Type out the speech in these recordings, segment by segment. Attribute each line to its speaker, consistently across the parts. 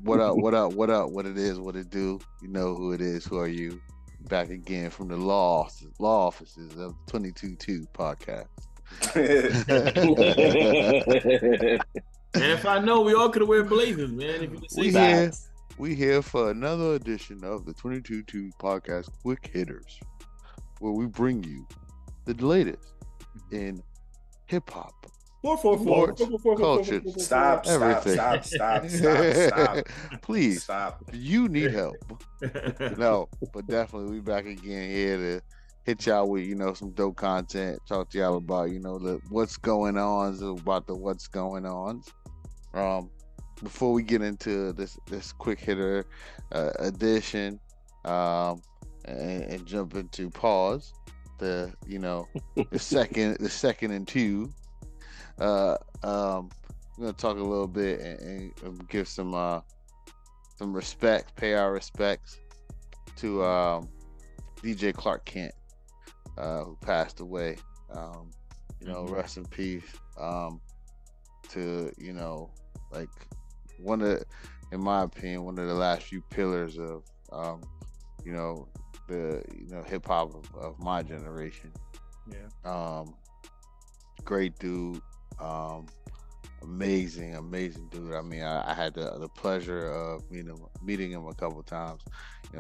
Speaker 1: What up? What up? What up? What it is? What it do? You know who it is. Who are you? Back again from the law offices of 22-2 podcast.
Speaker 2: And if I know, we all could have wear blazers, man. If you could say
Speaker 1: we here for another edition of the 22-2 podcast, Quick Hitters, where we bring you the latest in hip hop.
Speaker 2: 444
Speaker 1: culture.
Speaker 3: Stop.
Speaker 1: Please
Speaker 3: stop.
Speaker 1: You need help. No, but definitely we back again here to hit y'all with some dope content, talk to y'all about the what's going on, before we get into this quick hitter edition and jump into pause the second and two. I'm gonna talk a little bit and give some respect, pay our respects to DJ Clark Kent, who passed away. Rest in peace. To like in my opinion, one of the last few pillars of the hip hop of my generation.
Speaker 2: Yeah.
Speaker 1: Great dude. Amazing dude. I mean, I had the pleasure of meeting him a couple times.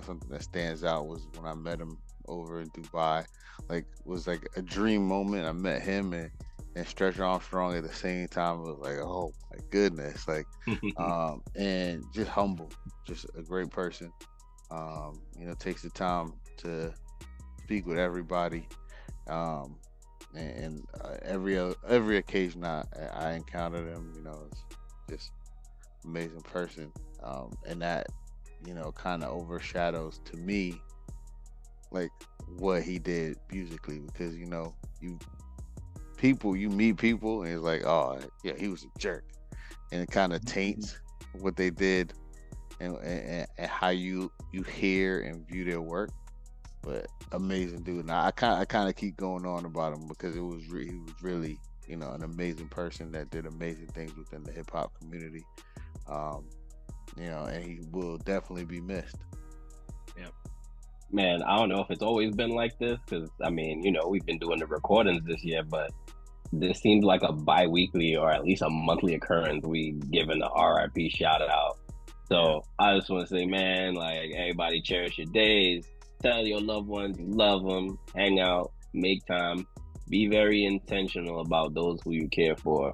Speaker 1: Something that stands out was when I met him over in Dubai. Was like a dream moment. I met him and Stretch Armstrong at the same time. It was like, oh my goodness, and just humble, just a great person. Takes the time to speak with everybody. And every occasion I encountered him, it's just amazing person, and that kind of overshadows to me like what he did musically, because you meet people and it's like, oh yeah, he was a jerk, and it kind of taints what they did and how you hear and view their work. But amazing dude. Now I kind of keep going on about him because he was really an amazing person that did amazing things within the hip hop community. And he will definitely be missed.
Speaker 4: Yeah, man. I don't know if it's always been like this, because I mean, we've been doing the recordings this year, but this seems like a bi-weekly or at least a monthly occurrence. We giving the RIP shout out. So I just want to say, man, like, everybody cherish your days. Tell your loved ones you love them, hang out, make time, be very intentional about those who you care for,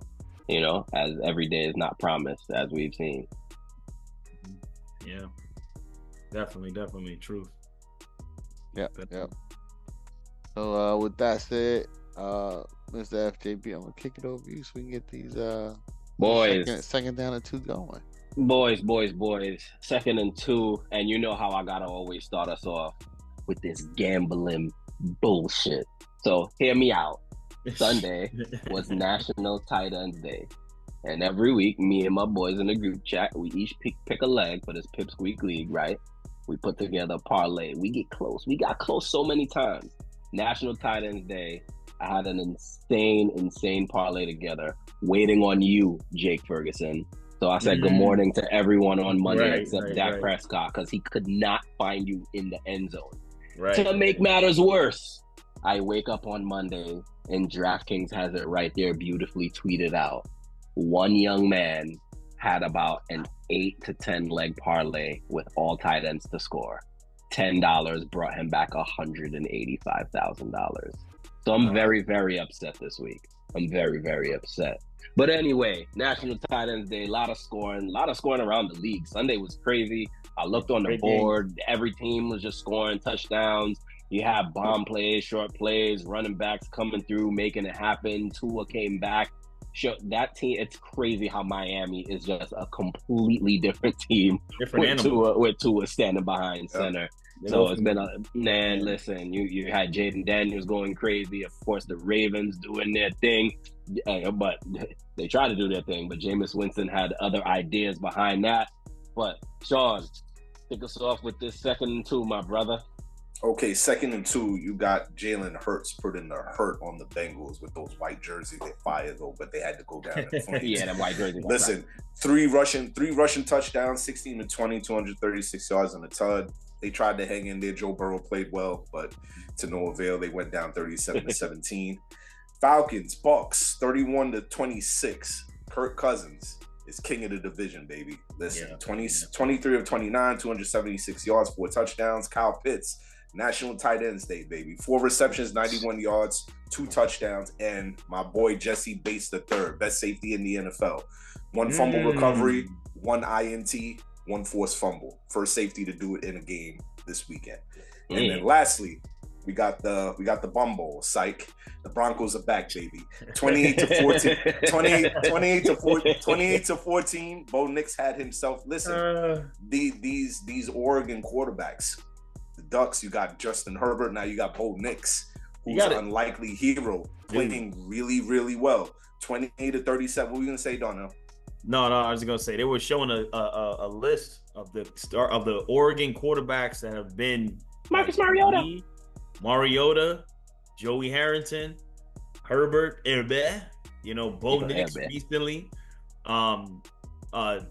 Speaker 4: as every day is not promised, as we've seen.
Speaker 2: Yeah, definitely truth.
Speaker 1: Yep. So with that said, Mr. FJB, I'm gonna kick it over to you so we can get these
Speaker 4: boys
Speaker 1: second down and two going.
Speaker 4: Boys, 2nd and 2, and you know how I gotta always start us off with this gambling bullshit. So hear me out. Sunday was National Tight Ends Day, and every week, me and my boys in the group chat, we each pick a leg for this Pipsqueak League, right? We put together a parlay. We get close. We got close so many times. National Tight Ends Day, I had an insane parlay together, waiting on you, Jake Ferguson. So I said good morning to everyone on Monday except Dak Prescott, because he could not find you in the end zone. To make matters worse, I wake up on Monday and DraftKings has it right there beautifully tweeted out. One young man had about an 8 to 10 leg parlay with all tight ends to score. $10 brought him back $185,000. So I'm very, very upset this week. I'm very, very upset. But anyway, National Tight Ends Day, a lot of scoring around the league. Sunday was crazy. I looked on the board. Every team was just scoring touchdowns. You have bomb plays, short plays, running backs coming through, making it happen. Tua came back. That team, it's crazy how Miami is just a completely different team with Tua standing behind center. So it's been listen, you had Jaden Daniels going crazy. Of course, the Ravens doing their thing, but they tried to do their thing. But Jameis Winston had other ideas behind that. But Sean, kick us off with this 2nd and 2, my brother.
Speaker 3: Okay, 2nd and 2, you got Jalen Hurts putting the hurt on the Bengals with those white jerseys. They fired though, but they had to go down in flames.
Speaker 4: Yeah, that white jersey.
Speaker 3: Listen, three rushing touchdowns, 16 to 20, 236 yards on the tud. They tried to hang in there. Joe Burrow played well, but to no avail. They went down 37 to 17. Falcons, Bucks, 31 to 26. Kirk Cousins is king of the division, baby. Listen, 23 of 29, 276 yards, 4 touchdowns. Kyle Pitts, National Tight Ends Day, baby. 4 receptions, 91 yards, 2 touchdowns, and my boy Jesse Bates III, best safety in the NFL. 1 fumble recovery, 1 INT, 1 forced fumble. First safety to do it in a game this weekend. And then lastly, we got the Bum Bowl, psych. The Broncos are back, baby. 28 to 14. 28 to 14. Bo Nix had himself. Listen, these Oregon quarterbacks. The Ducks, you got Justin Herbert. Now you got Bo Nix, who's an unlikely hero, playing really, really well. 28 to 37. What were you gonna say, Donnell?
Speaker 2: No, I was gonna say they were showing a list of the Oregon quarterbacks that have been
Speaker 4: Marcus
Speaker 2: Mariota, Joey Harrington, Herbert, Bo Nix recently,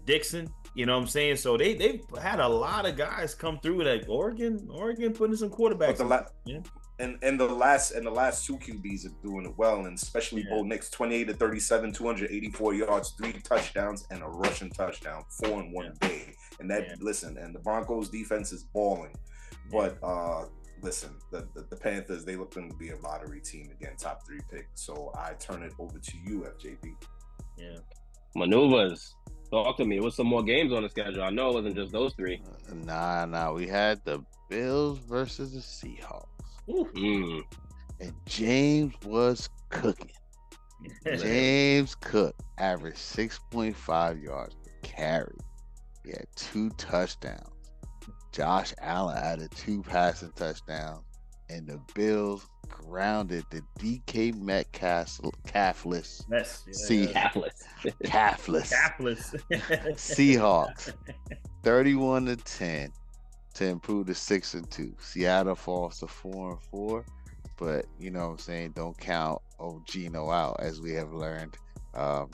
Speaker 2: Dixon. You know what I'm saying? So they've had a lot of guys come through that Oregon putting some quarterbacks.
Speaker 3: And the last 2 QBs are doing it well, and especially Bo Nix, 28 to 37, 284 yards, 3 touchdowns, and a rushing touchdown, 4 in one day. And listen, and the Broncos defense is balling. But listen, the Panthers, they look them to be a lottery team again, top 3 pick. So I turn it over to you, FJB.
Speaker 2: Yeah.
Speaker 4: Maneuvers. Talk to me. There was some more games on the schedule. I know it wasn't just those 3.
Speaker 1: Nah. We had the Bills versus the Seahawks. And James was cooking. James Cook averaged 6.5 yards per carry. He had 2 touchdowns. Josh Allen added 2 passing touchdowns, and the Bills grounded the DK Metcalf calfless Seahawks 31 to 10 to improve to 6 and 2. Seattle falls to 4 and 4, but you know what I'm saying, don't count Geno out, as we have learned.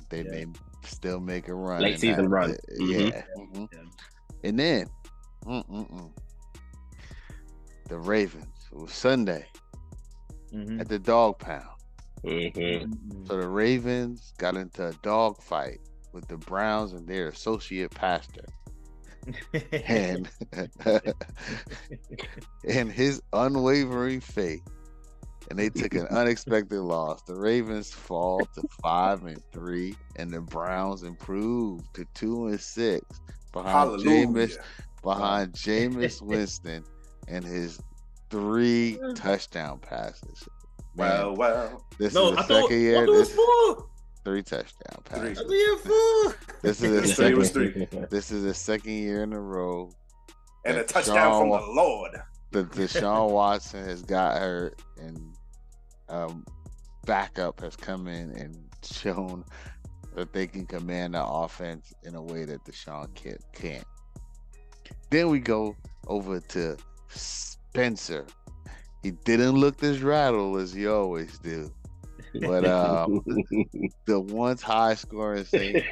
Speaker 1: They may still make a run,
Speaker 4: late season run.
Speaker 1: And then the Ravens. It was Sunday at the Dog Pound. So the Ravens got into a dog fight with the Browns and their associate pastor. and his unwavering faith, and they took an unexpected loss. The Ravens fall to 5 and 3, and the Browns improved to 2 and 6 behind Jameis Winston and his 3 touchdown passes. Man, this is the second year. 3 touchdown passes. This is the second year in a row.
Speaker 3: And a touchdown from the Lord.
Speaker 1: Deshaun Watson has got hurt, and backup has come in and shown that they can command the offense in a way that Deshaun can't. Then we go over to Spencer. He didn't look as rattled as he always do. But the once high-scoring Saints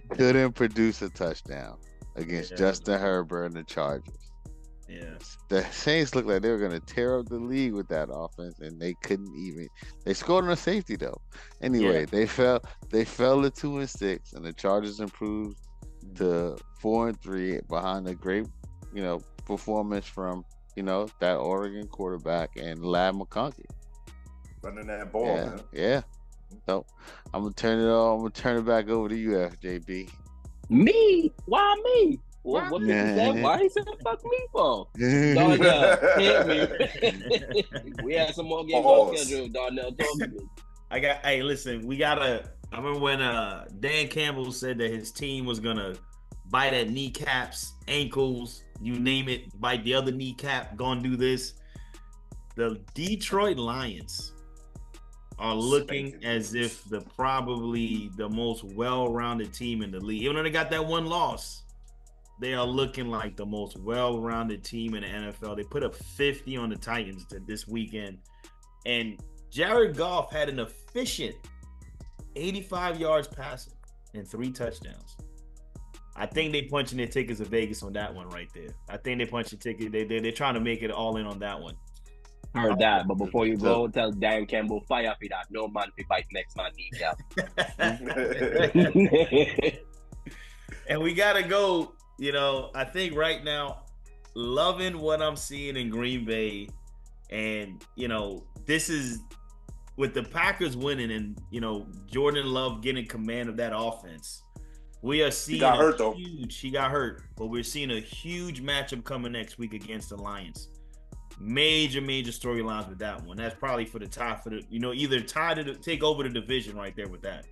Speaker 1: couldn't produce a touchdown against Justin Herbert and the Chargers.
Speaker 2: Yeah,
Speaker 1: the Saints looked like they were going to tear up the league with that offense, and they couldn't even. They scored on a safety though. Anyway, they fell to 2 and 6, and the Chargers improved to 4 and 3 behind a great, performance from that Oregon quarterback and Lad McConkey.
Speaker 3: Running that ball, man.
Speaker 1: Yeah. So I'm gonna turn it back over to you, FJB.
Speaker 4: Me? Why me? What is that? Why he said fuck me for? Darnell, hit me. We had some more games on schedule. Darnell, talk to me.
Speaker 2: Listen, I remember when Dan Campbell said that his team was gonna bite at kneecaps, ankles, you name it, bite the other kneecap, gonna do this. The Detroit Lions are looking as if they're probably the most well-rounded team in the league. Even though they got that one loss, they are looking like the most well-rounded team in the NFL. They put up 50 on the Titans this weekend. And Jared Goff had an efficient 85 yards passing and 3 touchdowns. I think they punching their tickets of Vegas on that one right there. I think they punching ticket. They're trying to make it all in on that one.
Speaker 4: Heard that, but before you go, tell Dan Campbell fire for that. No man fi bite next man kneecap.
Speaker 2: And we gotta go. I think right now, loving what I'm seeing in Green Bay, and this is with the Packers winning, and Jordan Love getting command of that offense. We are seeing he got hurt, but we're seeing a huge matchup coming next week against the Lions. Major storylines with that one. That's probably for the tie for the, either tie to take over the division right there with that.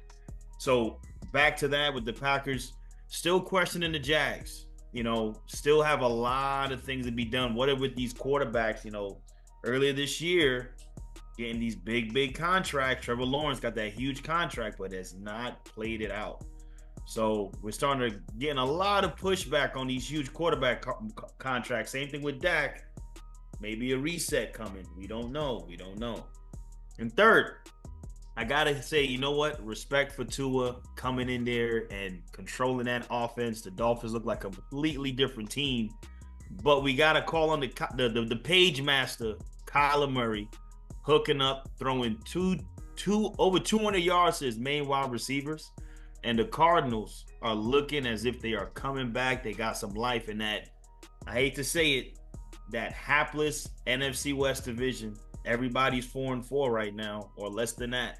Speaker 2: So back to that with the Packers, still questioning the Jags. Still have a lot of things to be done. What are with these quarterbacks? Earlier this year, getting these big contracts. Trevor Lawrence got that huge contract, but has not played it out. So we're starting to getting a lot of pushback on these huge quarterback contracts. Same thing with Dak. Maybe a reset coming. We don't know. And third, I gotta say, you know what? Respect for Tua coming in there and controlling that offense. The Dolphins look like a completely different team, but we gotta call on the page master, Kyler Murray, hooking up, throwing over 200 yards to his main wide receivers. And the Cardinals are looking as if they are coming back. They got some life in that. I hate to say it, that hapless NFC West division. Everybody's 4-4 right now, or less than that.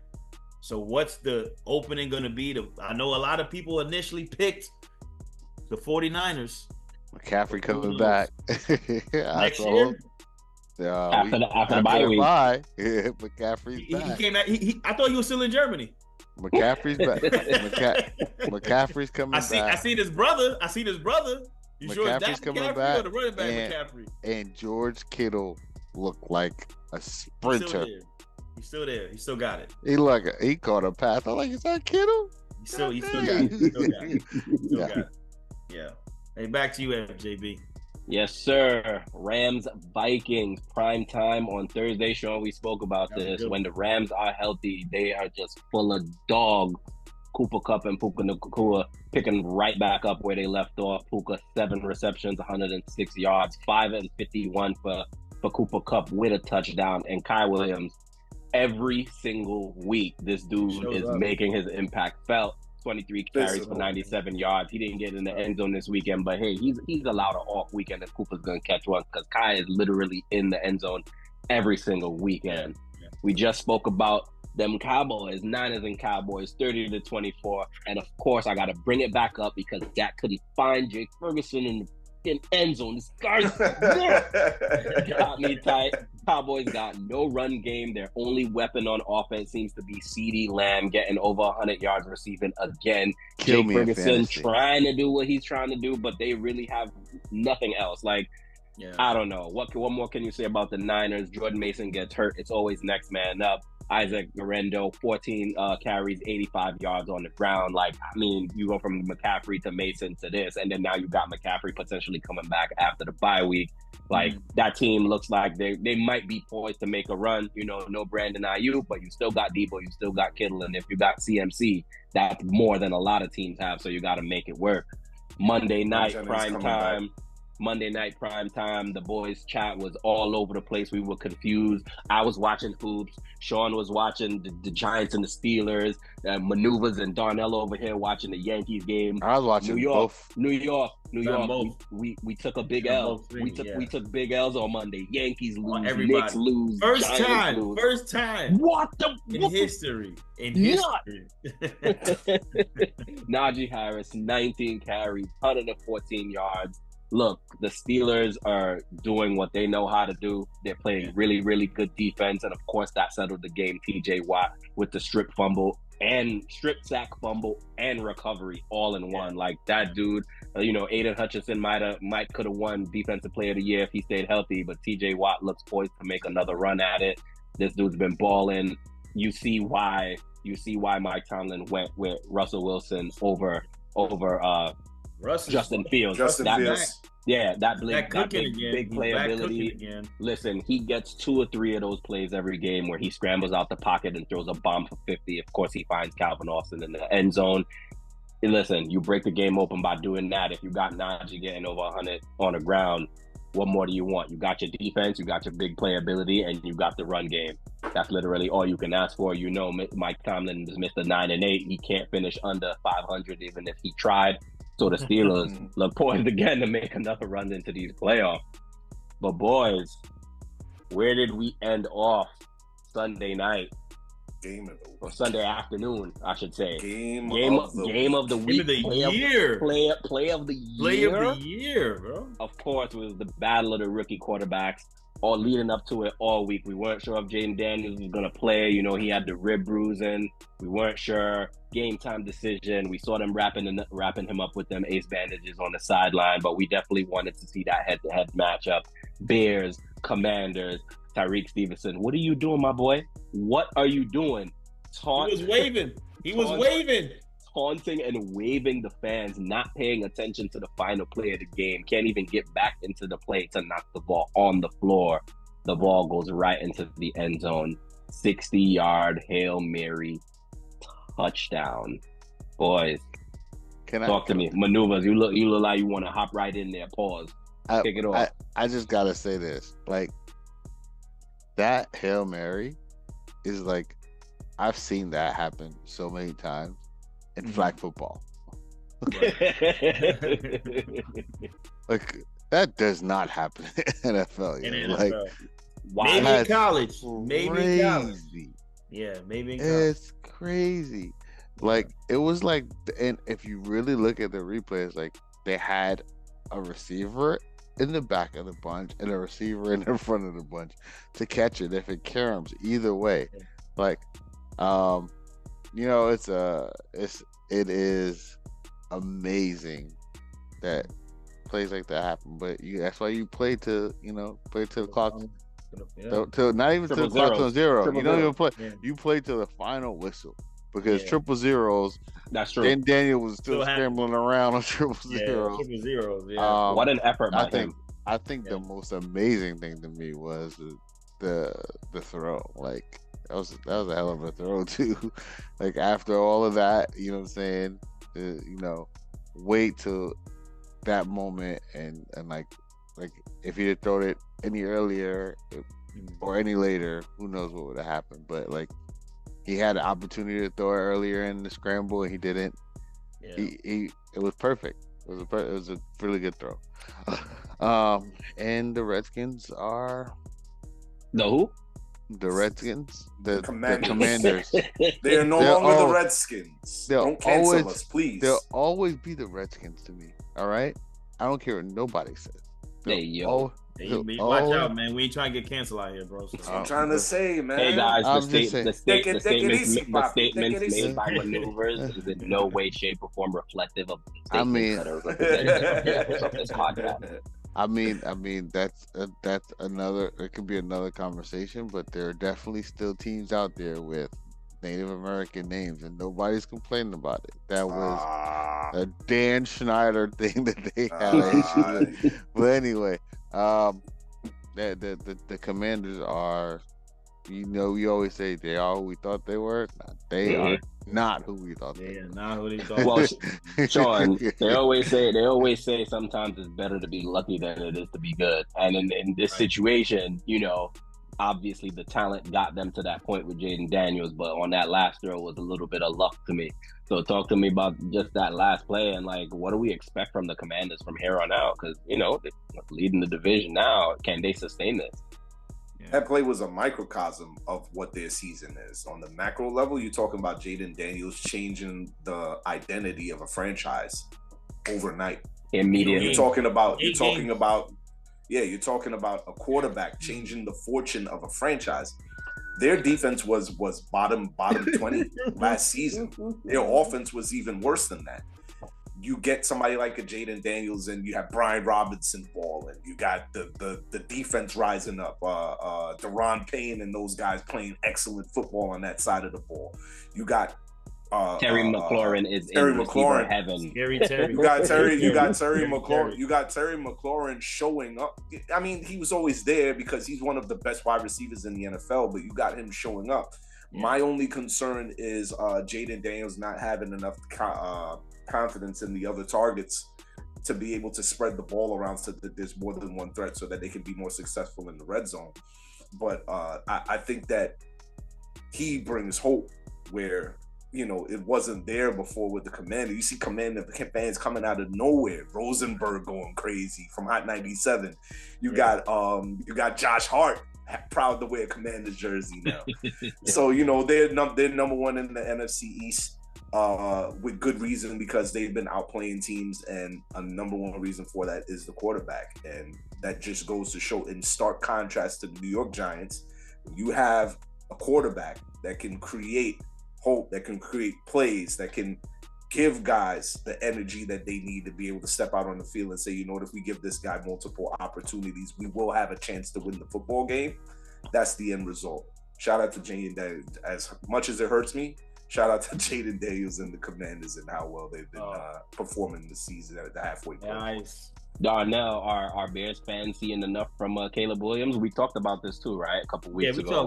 Speaker 2: So what's the opening going to be? I know a lot of people initially picked the 49ers.
Speaker 1: McCaffrey coming back.
Speaker 2: Next year?
Speaker 4: After the bye week.
Speaker 1: McCaffrey's back.
Speaker 2: He came back. I thought he was still in Germany.
Speaker 1: McCaffrey's back. McCaffrey's coming back.
Speaker 2: I seen his brother. You sure it's
Speaker 1: McCaffrey's
Speaker 2: that
Speaker 1: coming
Speaker 2: McCaffrey
Speaker 1: back,
Speaker 2: or the running back McCaffrey?
Speaker 1: And George Kittle looked like a sprinter.
Speaker 2: He's still there. He still got it.
Speaker 1: He caught a pass. I'm like, is that Kittle?
Speaker 2: He still got it. Yeah. Hey, back to you, FJB.
Speaker 4: Yes, sir. Rams, Vikings, prime time on Thursday. Sean, we spoke about this. When the Rams are healthy, they are just full of dog. Cooper Kupp and Puka Nacua picking right back up where they left off. Puka, 7 receptions, 106 yards, 5 and 51 for Cooper Kupp with a touchdown. And Kai Williams, every single week, this dude is making his impact felt. 23 carries for 97 yards. He didn't get in the end zone this weekend, but hey, he's allowed an off weekend if Cooper's going to catch one, because Kai is literally in the end zone every single weekend. Yeah. We just spoke about them Cowboys, Niners and Cowboys, 30-24. And of course, I got to bring it back up because Dak couldn't find Jake Ferguson in the end zone. This guy's got me tight. Cowboys got no run game. Their only weapon on offense seems to be CeeDee Lamb getting over 100 yards receiving again. Jake Ferguson trying to do what he's trying to do, but they really have nothing else. I don't know. What more can you say about the Niners? Jordan Mason gets hurt. It's always next man up. Isaac Guerrero, 14 carries, 85 yards on the ground. You go from McCaffrey to Mason to this, and then now you got McCaffrey potentially coming back after the bye week. That team looks like they might be poised to make a run. No Brandon Ayuk, but you still got Debo, you still got Kittle, and if you got CMC, that's more than a lot of teams have, so you got to make it work. Monday night prime time, the boys' chat was all over the place. We were confused. I was watching hoops. Sean was watching the Giants and the Steelers, maneuvers, and Darnell over here watching the Yankees game.
Speaker 1: I was watching
Speaker 4: New York.
Speaker 1: both.
Speaker 4: New York. We took a big L. We took big L's on Monday. Yankees lose. Knicks lose.
Speaker 2: First
Speaker 4: Giants
Speaker 2: time.
Speaker 4: What
Speaker 2: in history?
Speaker 4: Najee Harris, 19 carries, 114 yards. Look, the Steelers are doing what they know how to do. They're playing really, really good defense. And of course, that settled the game. TJ Watt with the strip sack fumble and recovery all in one. That dude, Aiden Hutchinson could have won Defensive Player of the Year if he stayed healthy. But TJ Watt looks poised to make another run at it. This dude's been balling. You see why Mike Tomlin went with Russell Wilson over
Speaker 2: Russ is
Speaker 4: Justin Fields.
Speaker 3: Justin
Speaker 4: that,
Speaker 3: Fields.
Speaker 4: Yeah, that
Speaker 2: back cooking again.
Speaker 4: big
Speaker 2: He's
Speaker 4: playability.
Speaker 2: back cooking again.
Speaker 4: Listen, he gets 2 or 3 of those plays every game where he scrambles out the pocket and throws a bomb for 50. Of course, he finds Calvin Austin in the end zone. And listen, you break the game open by doing that. If you got Najee getting over 100 on the ground, what more do you want? You got your defense, you got your big playability, and you got the run game. That's literally all you can ask for. You know, Mike Tomlin is Mr. 9-8. He can't finish under 500 even if he tried. So the Steelers look poised again to make another run into these playoffs. But boys, where did we end off Sunday night?
Speaker 3: Game of the week.
Speaker 4: Or Sunday afternoon, I should say.
Speaker 3: Game
Speaker 4: of the week.
Speaker 2: Game of the year.
Speaker 4: Play of the year.
Speaker 2: Play of the year, bro.
Speaker 4: Of course, was the battle of the rookie quarterbacks. All leading up to it all week. We weren't sure if Jaden Daniels was going to play. You know, he had the rib bruising. We weren't sure. Game time decision. We saw them wrapping him up with them ace bandages on the sideline, but we definitely wanted to see that head-to-head matchup. Bears, Commanders, Tyreek Stevenson. What are you doing, my boy? What are you doing?
Speaker 2: He was waving. He was waving.
Speaker 4: Taunting and waving the fans, not paying attention to the final play of the game. Can't even get back into the play to knock the ball on the floor. The ball goes right into the end zone. 60-yard Hail Mary touchdown. Boys, talk to me. Maneuvers. You look like you want to hop right in there. Pause. Kick it off.
Speaker 1: I just gotta say this. Like, that Hail Mary is like, I've seen that happen so many times in flag football. Like, that does not happen in NFL.
Speaker 2: In
Speaker 1: NFL.
Speaker 2: Like, maybe in college. Maybe in college. Yeah, maybe in college.
Speaker 1: It's crazy. Like, it was like, and if you really look at the replays, like, they had a receiver in the back of the bunch and a receiver in the front of the bunch to catch it if it caroms either way. Like, you know, it is amazing that plays like that happen. But that's why you play to the clock. To not even to the clock on zero. You don't even play. Yeah. You play to the final whistle because triple zeros.
Speaker 4: That's true.
Speaker 1: And Daniel was still scrambling around on triple zeros.
Speaker 2: Triple zeros. Yeah.
Speaker 4: What an effort by him.
Speaker 1: I think the most amazing thing to me was the throw. Like, that was a hell of a throw too. Like, after all of that, you know what I'm saying? Wait till that moment and like if he had thrown it any earlier or any later, who knows what would have happened. But like, he had an opportunity to throw it earlier in the scramble and he didn't. Yeah. It was perfect. It was a really good throw. And the Redskins are
Speaker 4: the who?
Speaker 1: The Redskins, the
Speaker 3: Commanders.
Speaker 1: They
Speaker 3: are no longer the Redskins. Don't cancel us, please.
Speaker 1: They'll always be the Redskins to me. All right, I don't care what nobody says.
Speaker 2: Watch out, man. We ain't trying to get canceled out here, bro. So.
Speaker 3: I'm trying to say, man.
Speaker 4: Hey guys, the statements made by Maneuvers is in no way, shape, or form reflective of the statements that are representative of this podcast.
Speaker 1: I mean that's another. It could be another conversation, but there are definitely still teams out there with Native American names, and nobody's complaining about it. That was a Dan Schneider thing that they had. But anyway, the Commanders are, we always say they are who we thought they were. They are not who we thought they were.
Speaker 2: Not who they thought.
Speaker 4: Well, Sean, they always say sometimes it's better to be lucky than it is to be good. And in this situation, obviously the talent got them to that point with Jaden Daniels, but on that last throw was a little bit of luck to me. So talk to me about just that last play and like, what do we expect from the Commanders from here on out? Because they're leading the division now. Can they sustain this?
Speaker 3: That play was a microcosm of what their season is. On the macro level, you're talking about Jaden Daniels changing the identity of a franchise overnight.
Speaker 4: Immediately.
Speaker 3: You're talking about a quarterback changing the fortune of a franchise. Their defense was bottom 20 last season. Their offense was even worse than that. You get somebody like a Jaden Daniels, and you have Brian Robinson balling. You got the defense rising up. Deron Payne and those guys playing excellent football on that side of the ball. You got
Speaker 4: Terry McLaurin is
Speaker 3: Terry
Speaker 4: in receiver
Speaker 3: McLaurin.
Speaker 4: heaven.
Speaker 2: Scary Terry.
Speaker 3: You got Terry
Speaker 2: Scary
Speaker 3: McLaurin. You got Terry McLaurin showing up. I mean, he was always there because he's one of the best wide receivers in the NFL. But you got him showing up. Yeah. My only concern is Jaden Daniels not having enough confidence in the other targets to be able to spread the ball around so that there's more than one threat, so that they can be more successful in the red zone. But I think that he brings hope where, you know, it wasn't there before with the Commander. You see Commander fans coming out of nowhere. Rosenberg going crazy from Hot 97. You got Josh Hart proud to wear Commander's jersey now. So, you know, they're number one in the NFC East with good reason, because they've been outplaying teams, and a number one reason for that is the quarterback. And that just goes to show, in stark contrast to the New York Giants, you have a quarterback that can create hope, that can create plays, that can give guys the energy that they need to be able to step out on the field and say, you know what, if we give this guy multiple opportunities, we will have a chance to win the football game. That's the end result. Shout out to Jaden Daniels. As much as it hurts me, shout out to Jaden Daniels and the Commanders and how well they've been performing this season at the halfway point.
Speaker 2: Nice.
Speaker 4: Darnell, are Bears fans seeing enough from Caleb Williams? We talked about this too, right? A couple weeks ago.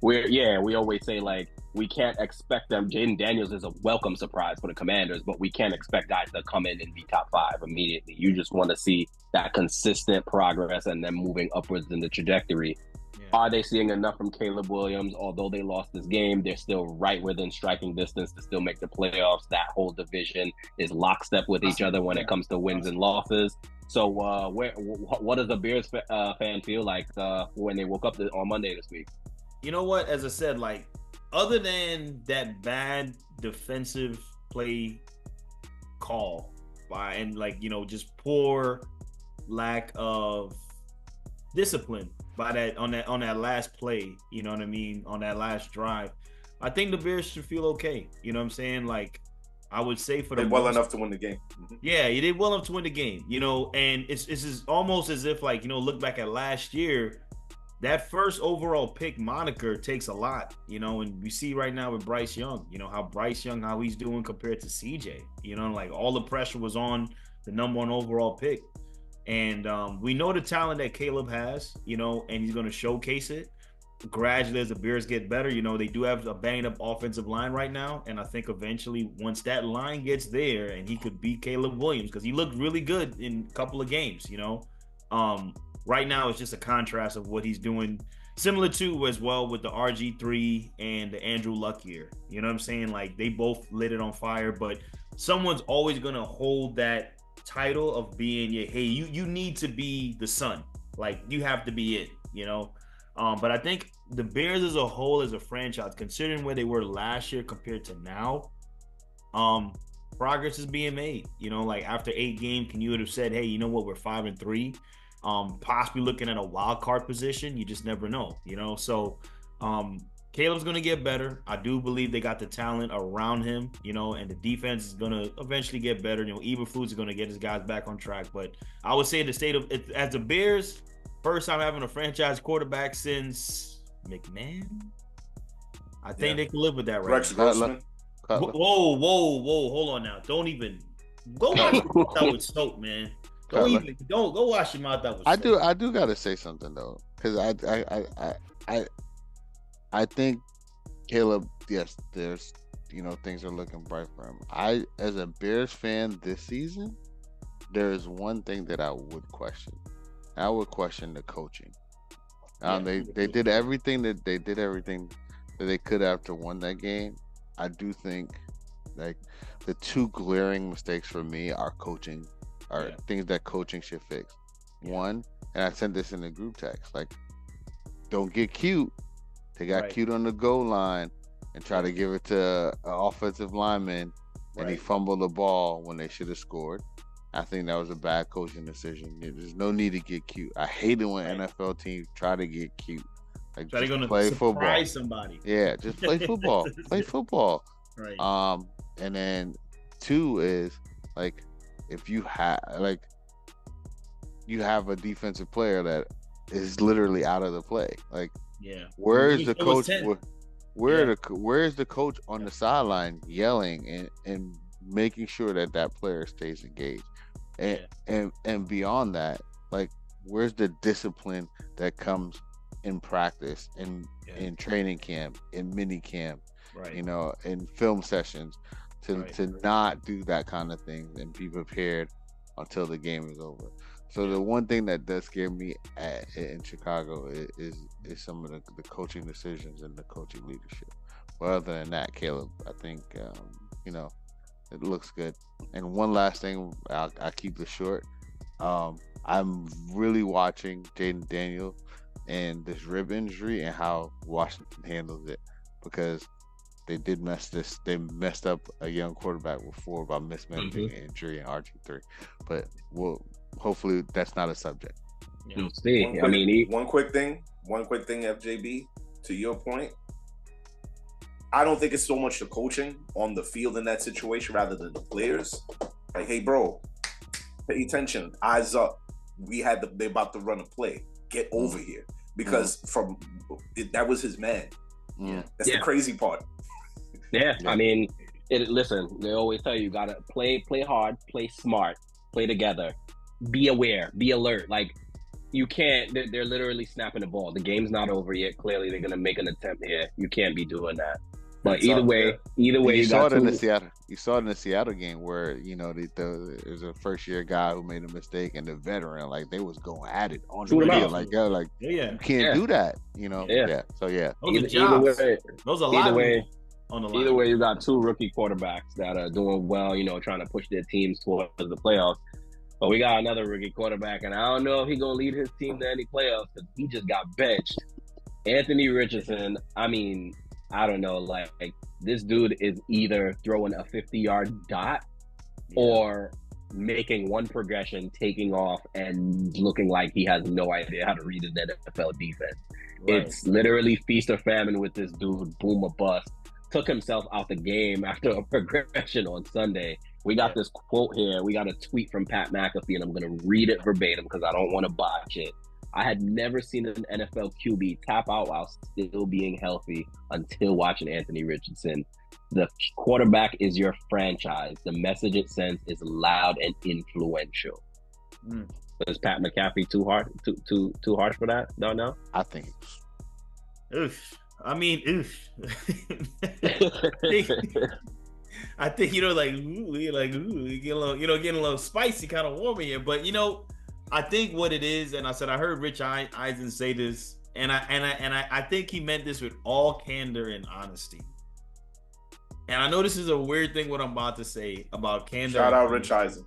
Speaker 4: We always say, like, we can't expect them. Jaden Daniels is a welcome surprise for the Commanders, but we can't expect guys to come in and be top 5 immediately. You just want to see that consistent progress and then moving upwards in the trajectory. Yeah. Are they seeing enough from Caleb Williams? Although they lost this game, they're still right within striking distance to still make the playoffs. That whole division is lockstep with each other when it comes to wins and losses. So what does the Bears fan feel like when they woke up on Monday this week?
Speaker 2: You know what? As I said, like, other than that bad defensive play call and, like, you know, just poor lack of discipline on that last play, you know what I mean, on that last drive, I think the Bears should feel okay. You know what I'm saying? Like, I would say for the
Speaker 3: well enough to win the game. Mm-hmm.
Speaker 2: Yeah, you did well enough to win the game, you know, and it's almost as if, like, you know, look back at last year, that first overall pick moniker takes a lot, you know, and we see right now with Bryce Young, you know, how he's doing compared to CJ, you know, like, all the pressure was on the number 1 overall pick. And we know the talent that Caleb has, you know, and he's going to showcase it gradually as the Bears get better. You know, they do have a banged up offensive line right now. And I think eventually, once that line gets there, and he could beat Caleb Williams, because he looked really good in a couple of games, you know. Right now, it's just a contrast of what he's doing, similar to as well with the RG3 and the Andrew Luck year. You know what I'm saying? Like, they both lit it on fire, but someone's always going to hold that title of being, you need to be the son, like, you have to be it, you know. But I think the Bears as a whole, as a franchise, considering where they were last year compared to now, progress is being made. You know, like, after 8 games, you would have said, hey, you know what, we're 5-3, possibly looking at a wild card position. You just never know, you know. So Caleb's going to get better. I do believe they got the talent around him, you know, and the defense is going to eventually get better. You know, Eberflus is going to get his guys back on track. But I would say the state of it, as the Bears, first time having a franchise quarterback since McMahon, I think they can live with that right now. Whoa, hold on now. Don't even go wash your mouth out with soap, man. Don't go wash your mouth out with soap.
Speaker 1: I do got to say something though, because I think Caleb, yes, there's, you know, things are looking bright for him. As a Bears fan this season, there is one thing that I would question. I would question the coaching. They did everything that they could have to win that game. I do think, like, the 2 glaring mistakes for me are coaching, things that coaching should fix. One, and I sent this in the group text, like, don't get cute. They got cute on the goal line and try to give it to an offensive lineman, and he fumbled the ball when they should have scored. I think that was a bad coaching decision. There's no need to get cute. I hate it when NFL teams try to get cute. Like,
Speaker 2: try to
Speaker 1: play football.
Speaker 2: Surprise somebody.
Speaker 1: Yeah, just play football. Play football.
Speaker 2: Right.
Speaker 1: And then 2 is, like, if you have a defensive player that is literally out of the play, like.
Speaker 2: Yeah.
Speaker 1: Where's the coach? where's the coach on the sideline yelling and making sure that player stays engaged, and beyond that, like where's the discipline that comes in practice, in training camp, in mini camp,
Speaker 2: Right.
Speaker 1: in film sessions, to not do that kind of thing and be prepared until the game is over. So the one thing that does scare me in Chicago is some of the coaching decisions and the coaching leadership. But other than that, Caleb, I think it looks good. And one last thing, I'll keep this short. I'm really watching Jaden Daniel and this rib injury and how Washington handles it, because they messed up a young quarterback before by mismanaging injury in RG3. But hopefully that's not a subject.
Speaker 4: We'll see.
Speaker 3: One quick thing, FJB, to your point. I don't think it's so much the coaching on the field in that situation rather than the players. Like, hey, bro, pay attention, eyes up. They're about to run a play. Get over here, because that was his man. That's the crazy part.
Speaker 4: Yeah, I mean, listen, they always tell you gotta play hard, play smart, play together, be aware, be alert. Like, you can't. They're literally snapping the ball. The game's not over yet. Clearly, they're gonna make an attempt here. You can't be doing that. But either way,
Speaker 1: you saw it in the Seattle. You saw it in the Seattle game where there's a first year guy who made a mistake, and the veteran, like, they was going at it on the field, like you can't do that, So
Speaker 2: those are a lot on the line.
Speaker 4: Either way, you got two rookie quarterbacks that are doing well, trying to push their teams towards the playoffs. But we got another rookie quarterback, and I don't know if he's gonna lead his team to any playoffs, because he just got benched. Anthony Richardson. I mean, I don't know, like this dude is either throwing a 50-yard dot or making one progression, taking off, and looking like he has no idea how to read an NFL defense. Right. It's literally feast or famine with this dude, boom or bust. Took himself out the game after a progression on Sunday. We got this quote here. We got a tweet from Pat McAfee, and I'm going to read it verbatim because I don't want to botch it. I had never seen an NFL QB tap out while still being healthy until watching Anthony Richardson. The quarterback is your franchise. The message it sends is loud and influential. Is Pat McAfee too harsh for that? Don't know.
Speaker 1: I think.
Speaker 2: Oof. I mean, oof. I think getting a little spicy, kind of warm in here. But I think what it is, and I heard Rich Eisen say this, and I think he meant this with all candor and honesty. And I know this is a weird thing what I'm about to say about candor.
Speaker 3: Shout out Rich Eisen.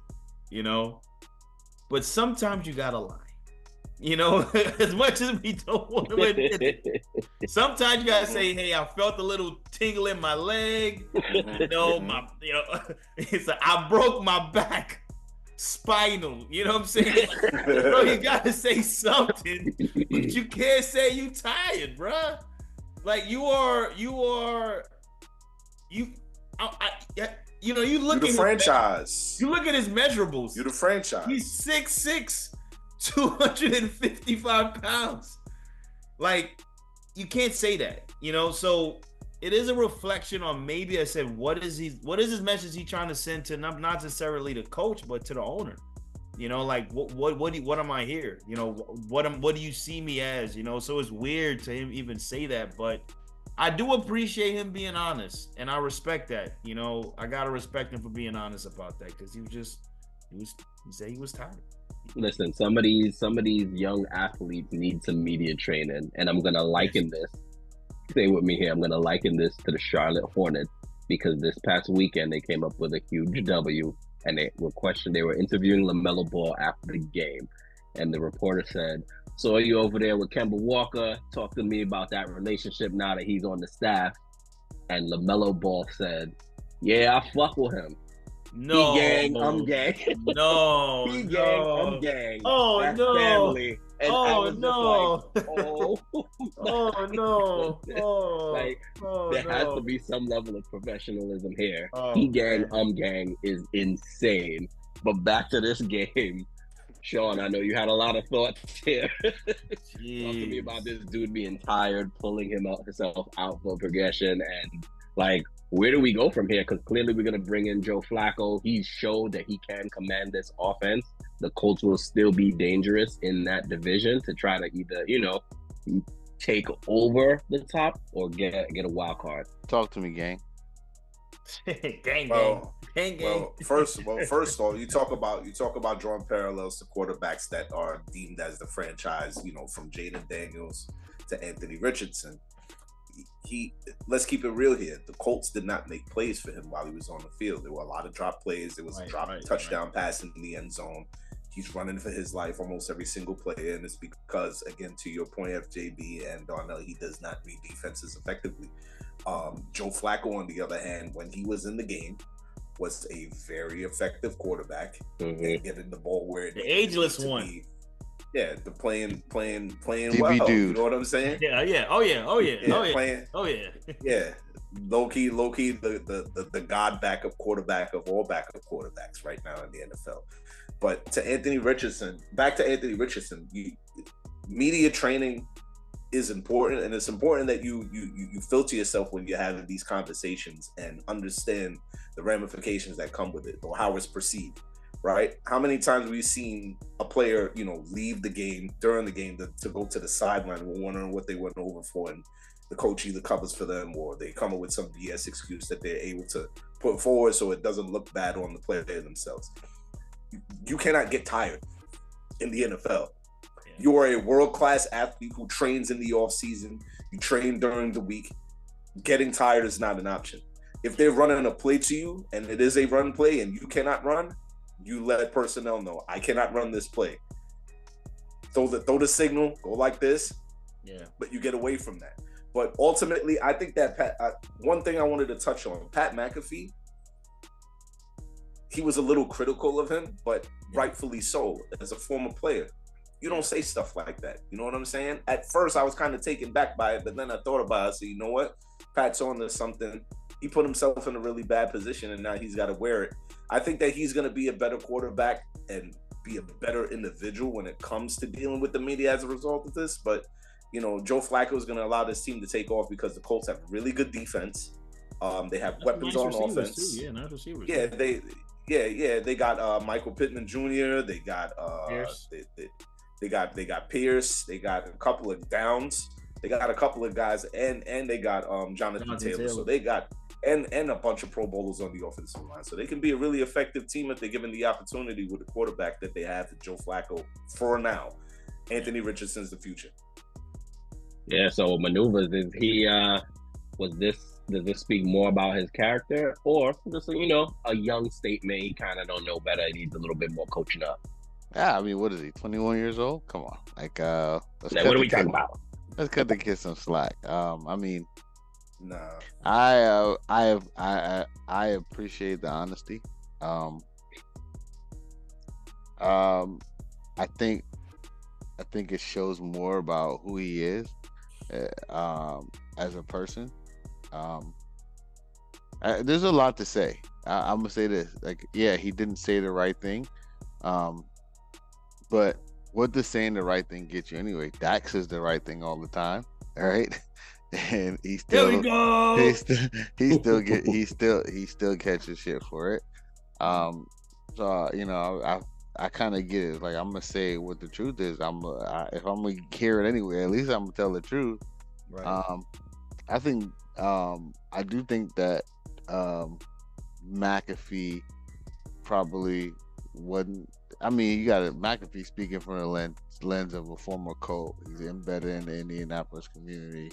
Speaker 2: But sometimes you gotta lie. As much as we don't want to admit it, sometimes you gotta say, "Hey, I felt a little tingle in my leg." I broke my back. Spinal, you know what I'm saying? Bro, you gotta say something, but you can't say you tired, bruh. Like you look
Speaker 3: at the franchise.
Speaker 2: You look at his measurables.
Speaker 3: You the franchise.
Speaker 2: He's 6'6", 255 pounds. Like, you can't say that, so it is a reflection on, maybe I said, what is his message he trying to send to not necessarily the coach, but to the owner? Like what am I here? What do you see me as? So it's weird to him even say that, but I do appreciate him being honest, and I respect that. I gotta respect him for being honest about that, because he said he was tired.
Speaker 4: Listen, some of these young athletes need some media training, and I'm gonna liken this. Stay with me here. I'm going to liken this to the Charlotte Hornets, because this past weekend they came up with a huge W, and they were interviewing LaMelo Ball after the game, and the reporter said, "Saw you over there with Kemba Walker. Talk to me about that relationship now that he's on the staff." And LaMelo Ball said, "Yeah, I fuck with him.
Speaker 2: No,
Speaker 4: he gang, I'm gang.
Speaker 2: No,
Speaker 4: he gang, I'm gang.
Speaker 2: Oh,
Speaker 4: that's
Speaker 2: no,
Speaker 4: family." And
Speaker 2: oh no!
Speaker 4: Like, oh
Speaker 2: no!
Speaker 4: There has to be some level of professionalism here.
Speaker 2: Oh,
Speaker 4: he gang, gang is insane. But back to this game, Sean, I know you had a lot of thoughts here. Talk to me about this dude being tired, pulling himself out for progression, and like, where do we go from here? Because clearly we're gonna bring in Joe Flacco. He's showed that he can command this offense. The Colts will still be dangerous in that division to try to either, take over the top or get a wild card.
Speaker 1: Talk to me, gang.
Speaker 2: gang.
Speaker 3: Well, first of all, you talk about drawing parallels to quarterbacks that are deemed as the franchise, from Jaden Daniels to Anthony Richardson. Let's keep it real here. The Colts did not make plays for him while he was on the field. There were a lot of drop plays. There was a touchdown pass in the end zone. He's running for his life almost every single play, and it's because, again, to your point, FJB and Darnell, he does not read defenses effectively. Joe Flacco, on the other hand, when he was in the game, was a very effective quarterback and getting the ball where
Speaker 2: the ageless one.
Speaker 3: Be. Yeah, the playing
Speaker 1: DB
Speaker 3: well.
Speaker 1: dude.
Speaker 3: You know what I'm saying?
Speaker 2: Yeah. Oh yeah.
Speaker 3: Low key, the god backup quarterback of all backup quarterbacks right now in the NFL. But back to Anthony Richardson, media training is important, and it's important that you filter yourself when you're having these conversations and understand the ramifications that come with it or how it's perceived. Right? How many times have we seen a player, leave the game during the game to go to the sideline? We're wondering what they went over for, and the coach either covers for them or they come up with some BS excuse that they're able to put forward so it doesn't look bad on the player themselves. You cannot get tired in the NFL. Yeah. You are a world-class athlete who trains in the off-season. You train during the week. Getting tired is not an option. If they're running a play to you and it is a run play and you cannot run, you let personnel know, I cannot run this play. Throw the signal, go like this.
Speaker 2: Yeah. But
Speaker 3: you get away from that. But ultimately, I think that one thing I wanted to touch on, Pat McAfee, he was a little critical of him, but rightfully so. As a former player, you don't say stuff like that. You know what I'm saying? At first, I was kind of taken back by it, but then I thought about it. So you know what? Pat's on to something. He put himself in a really bad position, and now he's got to wear it. I think that he's going to be a better quarterback and be a better individual when it comes to dealing with the media as a result of this. But, Joe Flacco is going to allow this team to take off because the Colts have really good defense. They have weapons on offense.
Speaker 2: Too. Yeah, nice receivers.
Speaker 3: Yeah, they got Michael Pittman Jr. They got
Speaker 2: Pierce.
Speaker 3: They got Pierce. They got a couple of Downs. They got a couple of guys, and they got Jonathan Taylor. So they got and a bunch of Pro Bowlers on the offensive line. So they can be a really effective team if they're given the opportunity with the quarterback that they have to Joe Flacco for now. Anthony Richardson's the future.
Speaker 4: Yeah, so maneuvers, does this speak more about his character, or just a young statement? He kind of don't know better. He needs a little bit more coaching up.
Speaker 1: Yeah, I mean, what is he? 21 years old? Come on,
Speaker 4: what are we talking about?
Speaker 1: Let's cut the kid some slack. I mean,
Speaker 3: no,
Speaker 1: I appreciate the honesty. I think it shows more about who he is as a person. There's a lot to say. I'm gonna say this, he didn't say the right thing, but what does saying the right thing get you anyway? Dak says the right thing all the time, all right, and he still catches shit for it. So I kind of get it. Like, I'm gonna say what the truth is. If I'm gonna hear it anyway, at least I'm gonna tell the truth.
Speaker 2: Right.
Speaker 1: I do think that McAfee probably wouldn't. I mean, you got McAfee speaking from the lens of a former Colt. He's embedded in the Indianapolis community.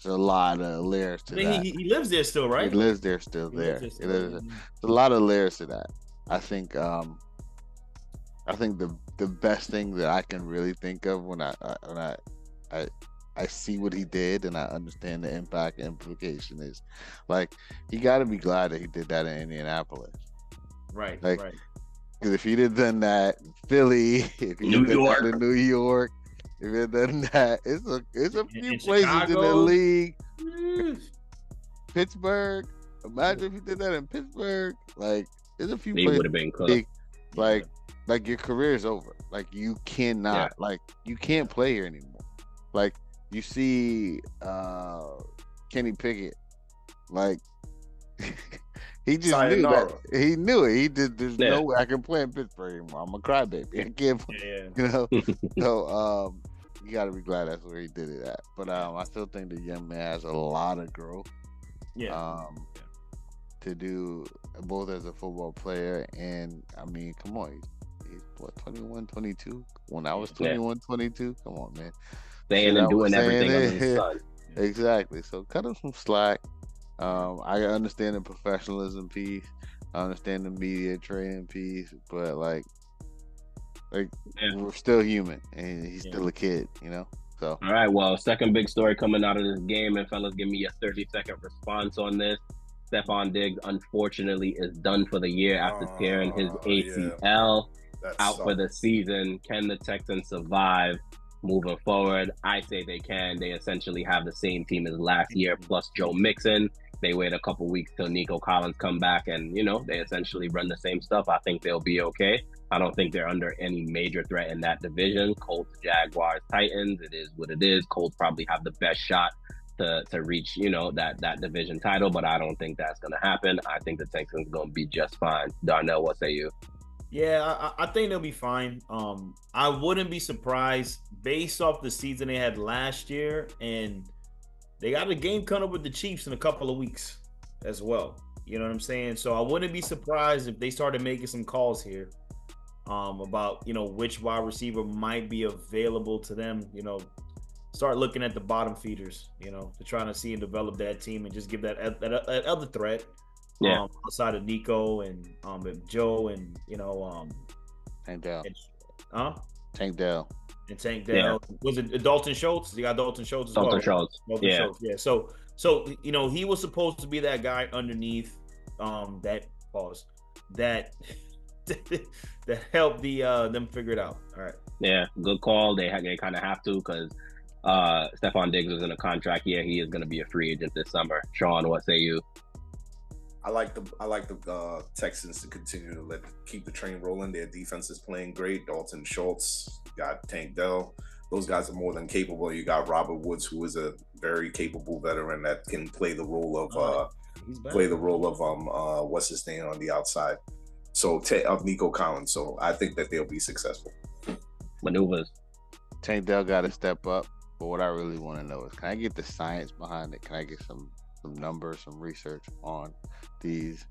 Speaker 1: There's a lot of layers to that.
Speaker 2: He lives there still, right?
Speaker 1: He lives there still. There's a lot of layers to that. I think the best thing that I can really think of when I see what he did and I understand the impact and implication is, like, he got to be glad that he did that in Indianapolis.
Speaker 2: Right.
Speaker 1: Because if he'd have done that in Philly, if he had done that in New York, if he had done that, it's a few
Speaker 2: in
Speaker 1: places
Speaker 2: Chicago.
Speaker 1: in the league. Pittsburgh. Imagine if he did that in Pittsburgh. Like, there's a few
Speaker 4: They
Speaker 1: places.
Speaker 4: would have been cooked.
Speaker 1: like your career is over. Like you cannot, like you can't play here anymore. Like you see Kenny Pickett, like he just knew that. He knew it. He did. There's no way I can play in Pittsburgh anymore. I'm a crybaby. I can't play, you know. So you got to be glad that's where he did it at. But I still think the young man has a lot of growth. To do both as a football player and I mean, come on, he's what 21, 22? When I was 21, 22, come on, man.
Speaker 4: Saying and doing everything under the sun.
Speaker 1: Exactly. So cut him some slack. I understand the professionalism piece. I understand the media training piece, but like we're still human, and he's still a kid, you know. So
Speaker 4: all right, well, second big story coming out of this game, and fellas, give me a 30-second response on this. Stephon Diggs, unfortunately, is done for the year after tearing his ACL. Out for the season. Can the Texans survive moving forward? I say they can. They essentially have the same team as last year, plus Joe Mixon. They wait a couple weeks till Nico Collins come back, and, you know, they essentially run the same stuff. I think they'll be okay. I don't think they're under any major threat in that division. Colts, Jaguars, Titans, it is what it is. Colts probably have the best shot to reach, you know, that division title, but I don't think that's going to happen. I think the Texans are going to be just fine. Darnell, what say you?
Speaker 2: Yeah, I think they'll be fine. I wouldn't be surprised based off the season they had last year, and they got a game coming up with the Chiefs in a couple of weeks as well. You know what I'm saying? So I wouldn't be surprised if they started making some calls here about, you know, which wide receiver might be available to them, you know. Start looking at the bottom feeders, you know, to try to see and develop that team and just give that other threat outside of Nico and Joe and, you know,
Speaker 1: Tank Dell.
Speaker 2: Tank
Speaker 1: Dell.
Speaker 2: And Tank Dell. Yeah. Was it Dalton Schultz? You got Dalton Schultz as
Speaker 4: Dalton
Speaker 2: well.
Speaker 4: Schultz.
Speaker 2: Dalton Schultz. Yeah. So you know, he was supposed to be that guy underneath that that helped them figure it out. All right.
Speaker 4: Yeah, good call. They kind of have to because Stephon Diggs was in a contract year. He is going to be a free agent this summer. Sean, what say you?
Speaker 3: I like the Texans to continue to keep the train rolling. Their defense is playing great. Dalton Schultz, got Tank Dell. Those guys are more than capable. You got Robert Woods, who is a very capable veteran that can play the role of what's his name on the outside. So of Nico Collins. So I think that they'll be successful.
Speaker 4: Maneuvers.
Speaker 1: Tank Dell got to step up. But what I really want to know is, can I get the science behind it? Can I get some numbers, some research on these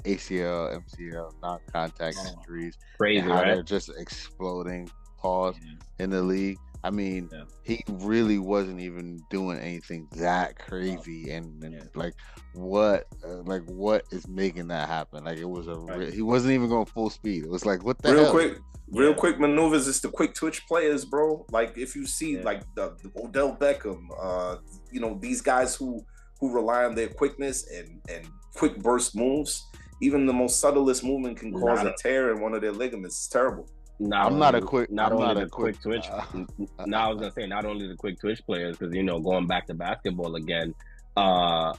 Speaker 1: ACL, MCL, non-contact injuries?
Speaker 4: Crazy,
Speaker 1: how
Speaker 4: right?
Speaker 1: They're just exploding in the league. I mean, he really wasn't even doing anything that crazy, and like what is making that happen? Like it was he wasn't even going full speed. It was like, what the hell?
Speaker 3: Real quick maneuvers. It's the quick twitch players, bro. Like if you see like the Odell Beckham, you know, these guys who rely on their quickness and quick burst moves. Even the most subtlest movement can cause a tear in one of their ligaments. It's terrible.
Speaker 1: I'm not a quick
Speaker 4: twitch. Now I was gonna say not only the quick twitch players, because you know, going back to basketball again,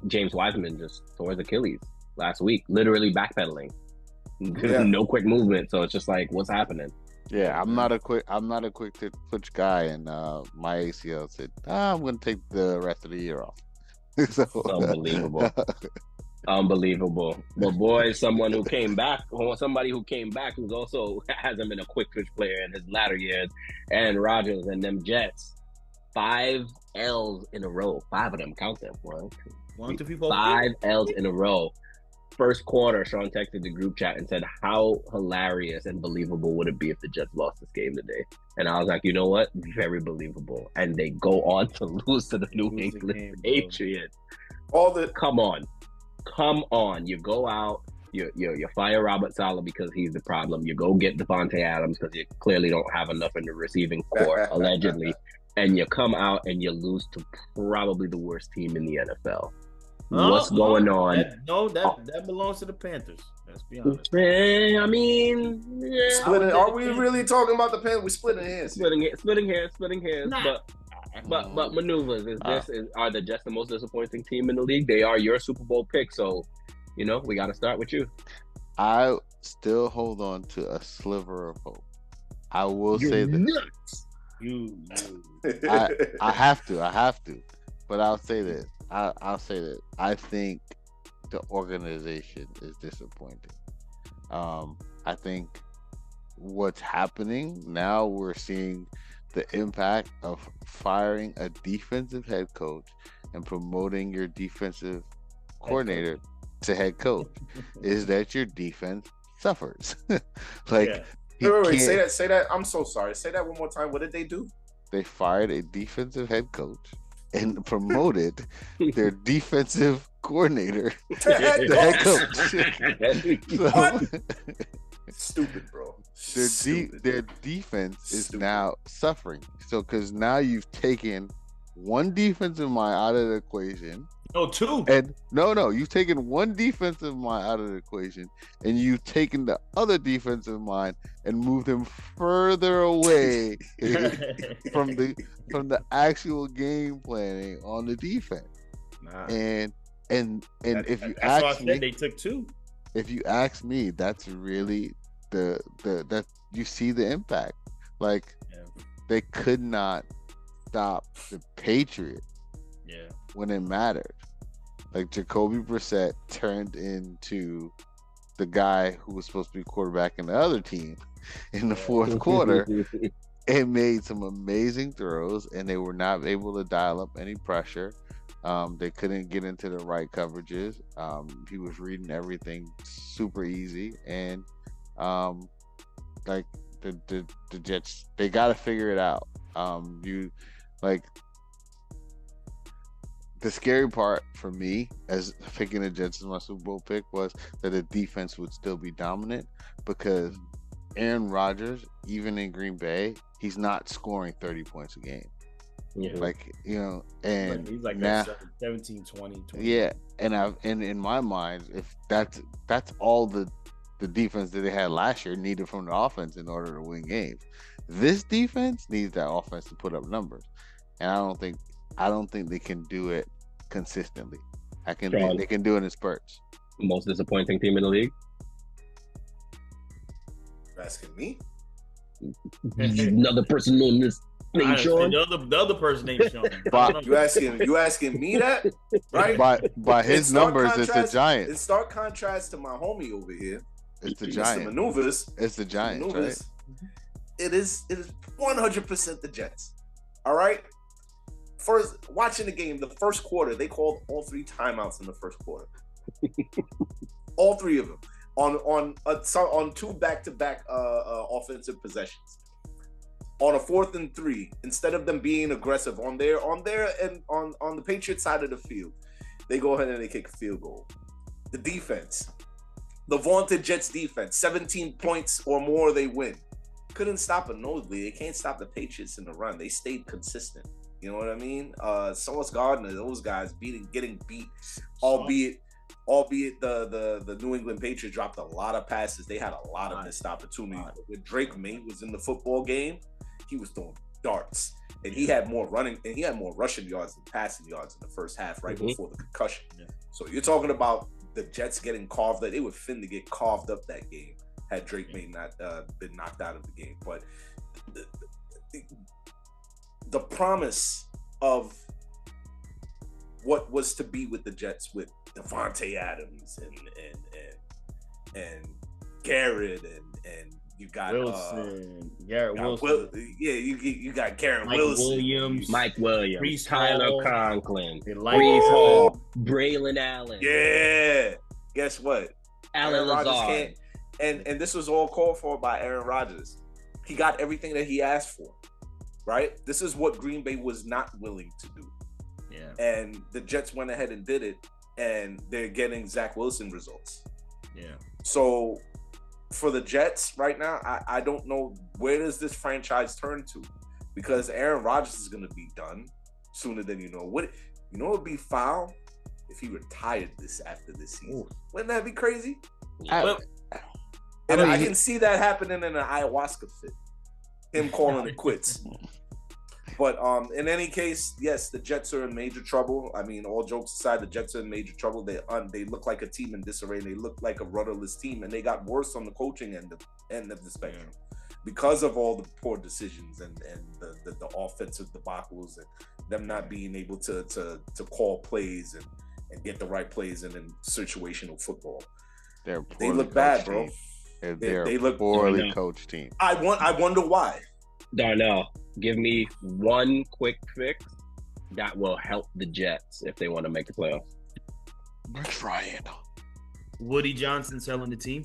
Speaker 4: James Wiseman just tore his Achilles last week, literally backpedaling. No quick movement, so it's just like, what's happening?
Speaker 1: Yeah, I'm not a quick twitch guy, and my ACL said, I'm gonna take the rest of the year off. So,
Speaker 4: Unbelievable. But boy, somebody who came back who's also hasn't been a quick twitch player in his latter years, Aaron Rodgers and them Jets. 5 L's in a row. 5 of them, count them. 1, 2, 3, 4, 5 L's in a row. First quarter, Sean texted the group chat and said, how hilarious and believable would it be if the Jets lost this game today? And I was like, you know what? Very believable. And they go on to lose to the New England Patriots. Come on. You go out, you fire Robert Saleh because he's the problem. You go get Devontae Adams because you clearly don't have enough in the receiving corps, allegedly. And you come out and you lose to probably the worst team in the NFL. What's going on?
Speaker 2: That belongs to the Panthers. Let's be honest.
Speaker 4: I mean,
Speaker 3: are we really talking about the Panthers? We're splitting hairs.
Speaker 4: Splitting hairs.
Speaker 2: Nah.
Speaker 4: But maneuvers are the Jets the most disappointing team in the league? They are your Super Bowl pick, so you know we got to start with you.
Speaker 1: I still hold on to a sliver of hope. I will
Speaker 4: You're
Speaker 1: say that
Speaker 4: nuts.
Speaker 1: I have to, but I'll say this. I'll say that I think the organization is disappointing. I think what's happening now, we're seeing the impact of firing a defensive head coach and promoting your defensive coordinator to head coach is that your defense suffers. Like
Speaker 2: Yeah.
Speaker 3: Wait, say that. I'm so sorry. Say that one more time. What did they do?
Speaker 1: they fired a defensive head coach and promoted their defensive coordinator
Speaker 3: To head
Speaker 1: to head
Speaker 3: coach.
Speaker 1: coach. So,
Speaker 3: What? Stupid, bro.
Speaker 1: their defense is
Speaker 3: Stupid.
Speaker 1: now suffering. So because now you've taken one defensive mind out of the equation,
Speaker 2: Oh, two.
Speaker 1: and no, you've taken one defensive mind out of the equation, and you've taken the other defensive mind and moved him further away from the actual game planning on the defense.
Speaker 2: Nah.
Speaker 1: And if you
Speaker 2: That's why I
Speaker 1: ask
Speaker 2: said
Speaker 1: me,
Speaker 2: they took two.
Speaker 1: if you ask me, that's really the that you see the impact. Like
Speaker 2: Yeah.
Speaker 1: they could not stop the Patriots
Speaker 2: Yeah.
Speaker 1: when it mattered. Like Jacoby Brissett turned into the guy who was supposed to be quarterback in the other team in the fourth quarter and made some amazing throws, and they were not able to dial up any pressure. They couldn't get into the right coverages. He was reading everything super easy, and like the Jets, they got to figure it out. You like the scary part for me as picking the Jets as my Super Bowl pick was that the defense would still be dominant because Aaron Rodgers, even in Green Bay, he's not scoring 30 points a game.
Speaker 4: Yeah.
Speaker 1: Like, and
Speaker 2: he's like
Speaker 1: now,
Speaker 2: 17, 20.
Speaker 1: yeah, and in my mind, if that's all the defense that they had last year needed from the offense in order to win games. This defense needs that offense to put up numbers, and I don't think they can do it consistently.
Speaker 4: Sean.
Speaker 1: They can do it in spurts.
Speaker 4: Most disappointing team in the league.
Speaker 3: You're asking me?
Speaker 4: Another person on this named Sean.
Speaker 2: The other person named Sean.
Speaker 1: But-
Speaker 3: You asking me that? Right?
Speaker 1: By his
Speaker 3: In stark
Speaker 1: numbers, it's the
Speaker 3: contrast- In
Speaker 1: Giants.
Speaker 3: stark contrast to my homie over here,
Speaker 1: It's the
Speaker 3: Mr.
Speaker 1: Giants.
Speaker 3: Maneuvers.
Speaker 1: It's the Giants, right?
Speaker 3: Maneuvers, It is 100% the Jets. All right. First, watching the game, the first quarter, they called all three timeouts in the first quarter. All three of them on two back-to-back offensive possessions. On a 4th and 3, instead of them being aggressive on their and on the Patriots side of the field, they go ahead and they kick a field goal. The defense, the vaunted Jets defense, 17 points or more, they win. Couldn't stop a nosebleed. They can't stop the Patriots in the run. They stayed consistent. You know what I mean? Sauce Gardner, those guys getting beat, albeit the New England Patriots dropped a lot of passes. They had a lot of missed opportunities. When Drake May was in the football game, he was throwing darts, and he had more rushing yards than passing yards in the first half, right before the concussion.
Speaker 2: Yeah.
Speaker 3: So you're talking about the Jets getting carved up. They were finna get carved up that game had Drake May not been knocked out of the game. But the promise of what was to be with the Jets with Devontae Adams and Garrett and you got
Speaker 2: Wilson, Garrett Wilson.
Speaker 3: you got Garrett
Speaker 2: Mike
Speaker 3: Wilson,
Speaker 2: Williams.
Speaker 4: Mike Williams,
Speaker 2: Brees
Speaker 4: Tyler
Speaker 2: Hall.
Speaker 4: Conklin,
Speaker 2: They
Speaker 4: Brees
Speaker 2: like
Speaker 4: Hall, Braylon Allen,
Speaker 3: Yeah, guess what?
Speaker 4: Alan
Speaker 3: Aaron Rodgers
Speaker 4: Lazard.
Speaker 3: and this was all called for by Aaron Rodgers. He got everything that he asked for, right? This is what Green Bay was not willing to do.
Speaker 2: Yeah.
Speaker 3: And the Jets went ahead and did it, and they're getting Zach Wilson results.
Speaker 2: Yeah.
Speaker 3: So for the Jets right now, I don't know where does this franchise turn to, because Aaron Rodgers is going to be done sooner than you know. What would be foul if he retired after this season?
Speaker 2: Ooh.
Speaker 3: Wouldn't that be crazy?
Speaker 1: I
Speaker 3: And
Speaker 1: mean,
Speaker 3: I can see that happening in an ayahuasca fit. Him calling it quits. But in any case, yes, the Jets are in major trouble. I mean, all jokes aside, the Jets are in major trouble. They look like a team in disarray. They look like a rudderless team, and they got worse on the coaching end of the spectrum because of all the poor decisions and the offensive debacles and them not being able to call plays and get the right plays in situational football. They look bad, bro.
Speaker 1: They look poorly coached team.
Speaker 3: I wonder why.
Speaker 4: Darnell, give me one quick fix that will help the Jets if they want to make the playoffs.
Speaker 1: Rex Ryan.
Speaker 2: Woody Johnson selling the team.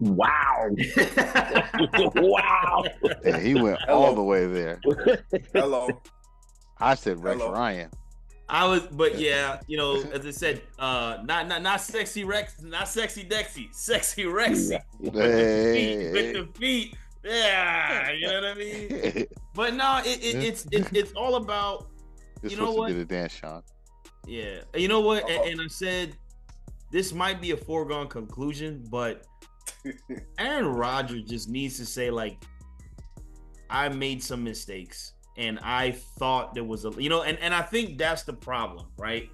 Speaker 4: Wow. Wow.
Speaker 1: Yeah, he went all the way there.
Speaker 3: Hello.
Speaker 1: I said Rex Ryan.
Speaker 2: But yeah, as I said, not sexy Rex, not sexy Dexy, sexy Rex. With the feet. Yeah, you know what I mean? But no, it's all about
Speaker 1: You're supposed to get a dance, Sean.
Speaker 2: Yeah. You know what? And I said this might be a foregone conclusion, but Aaron Rodgers just needs to say, like, I made some mistakes and I thought there was and I think that's the problem, right?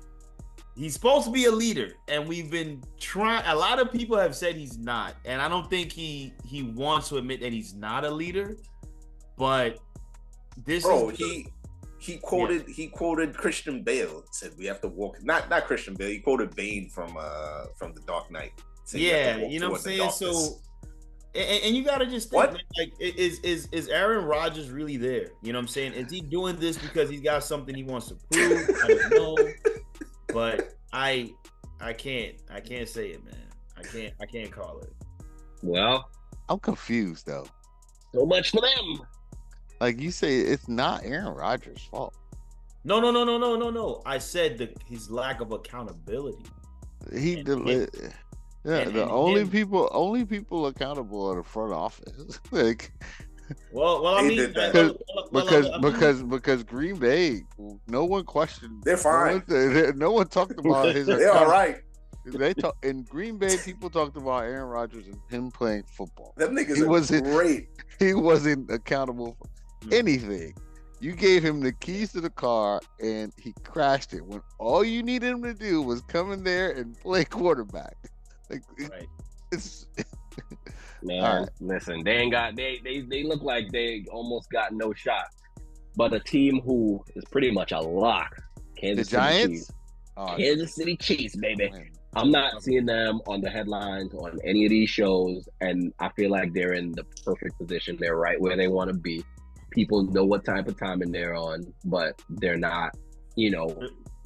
Speaker 2: He's supposed to be a leader, and we've been trying. A lot of people have said he's not, and I don't think he wants to admit that he's not a leader. But this
Speaker 3: he quoted Christian Bale, said we have to walk. Not Christian Bale. He quoted Bane from The Dark Knight.
Speaker 2: Yeah, you know what I'm saying. So, and you got to just think, like, is Aaron Rodgers really there? You know what I'm saying? Is he doing this because he's got something he wants to prove? I don't know. But I can't say it, man. I can't call it.
Speaker 4: Well,
Speaker 1: I'm confused though.
Speaker 4: So much for them.
Speaker 1: Like you say, it's not Aaron Rodgers' fault.
Speaker 2: No. I said his lack of accountability.
Speaker 1: Only people accountable are the front office. Like,
Speaker 2: I mean,
Speaker 1: because Green Bay, no one questioned.
Speaker 3: They're fine.
Speaker 1: No one talked about his.
Speaker 3: They're all right.
Speaker 1: In Green Bay, people talked about Aaron Rodgers and him playing football.
Speaker 3: Them niggas are great.
Speaker 1: He wasn't accountable for anything. You gave him the keys to the car and he crashed it when all you needed him to do was come in there and play quarterback. Like,
Speaker 2: right.
Speaker 1: It's.
Speaker 4: Man, listen, they look like they almost got no shot. But a team who is pretty much a lock, Kansas City Chiefs. Kansas City Chiefs, baby. Man. I'm not seeing them on the headlines on any of these shows, and I feel like they're in the perfect position. They're right where they want to be. People know what type of timing they're on, but they're not,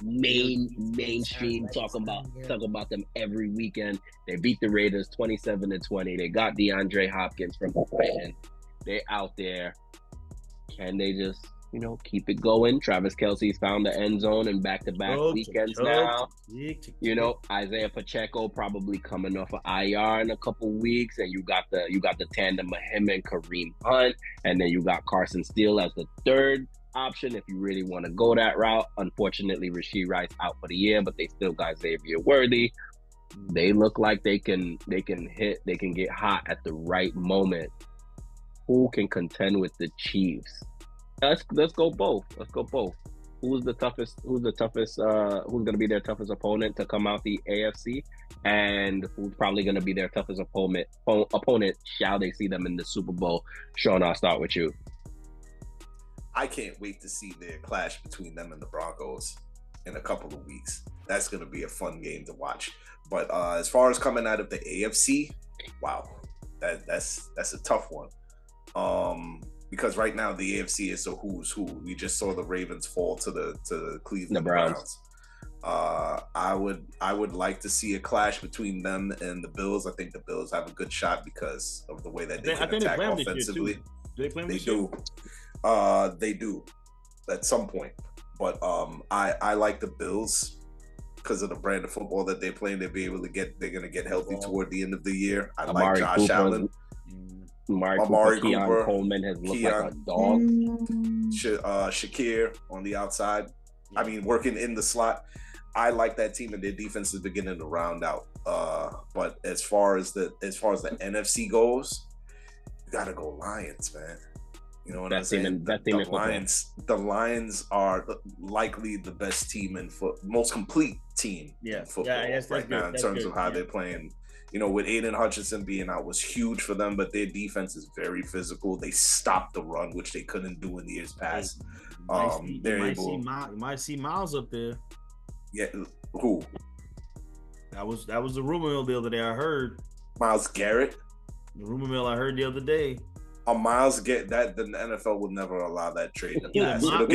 Speaker 4: mainstream talking about them every weekend. They beat the Raiders 27-20. They got DeAndre Hopkins from the Titans. They're out there. Can they just keep it going? Travis Kelce's found the end zone in back-to-back weekends now. Isaiah Pacheco probably coming off of IR in a couple weeks, and you got the tandem of him and Kareem Hunt, and then you got Carson Steele as the third option if you really want to go that route. Unfortunately, Rashee Rice out for the year, but they still got Xavier Worthy. They look like they can get hot at the right moment. Who can contend with the Chiefs? Let's go both. Who's the toughest? Who's going to be their toughest opponent to come out the AFC? And who's probably going to be their toughest opponent? Shall they see them in the Super Bowl? Sean, I'll start with you.
Speaker 3: I can't wait to see their clash between them and the Broncos in a couple of weeks. That's going to be a fun game to watch. But as far as coming out of the AFC, wow, that's a tough one. Because right now the AFC is a who's who. We just saw the Ravens fall to the Cleveland Browns. I would like to see a clash between them and the Bills. I think the Bills have a good shot because of the way that they can attack offensively.
Speaker 2: Do they play
Speaker 3: They do. They do at some point. But I like the Bills because of the brand of football that they're playing. They're going to get healthy toward the end of the year. I like Josh Allen.
Speaker 4: Amari Cooper, Coleman has looked like a dog.
Speaker 3: Shakir on the outside. I mean, working in the slot. I like that team, and their defense is beginning to round out. But as far as the NFC goes, you gotta go Lions, man. You know what I'm
Speaker 4: Best team
Speaker 3: saying?
Speaker 4: in football.
Speaker 3: The Lions are likely the best team most complete team in football right now in terms of how they're playing. You know, with Aiden Hutchinson being out was huge for them, but their defense is very physical. They stopped the run, which they couldn't do in years past.
Speaker 2: You might see Miles up there.
Speaker 3: Yeah, who?
Speaker 2: That was the rumor mill the other day. I heard
Speaker 3: Myles Garrett.
Speaker 2: The rumor mill I heard the other day.
Speaker 3: Myles get that, then the NFL would never allow that trade to pass.
Speaker 2: Yeah,
Speaker 3: it'll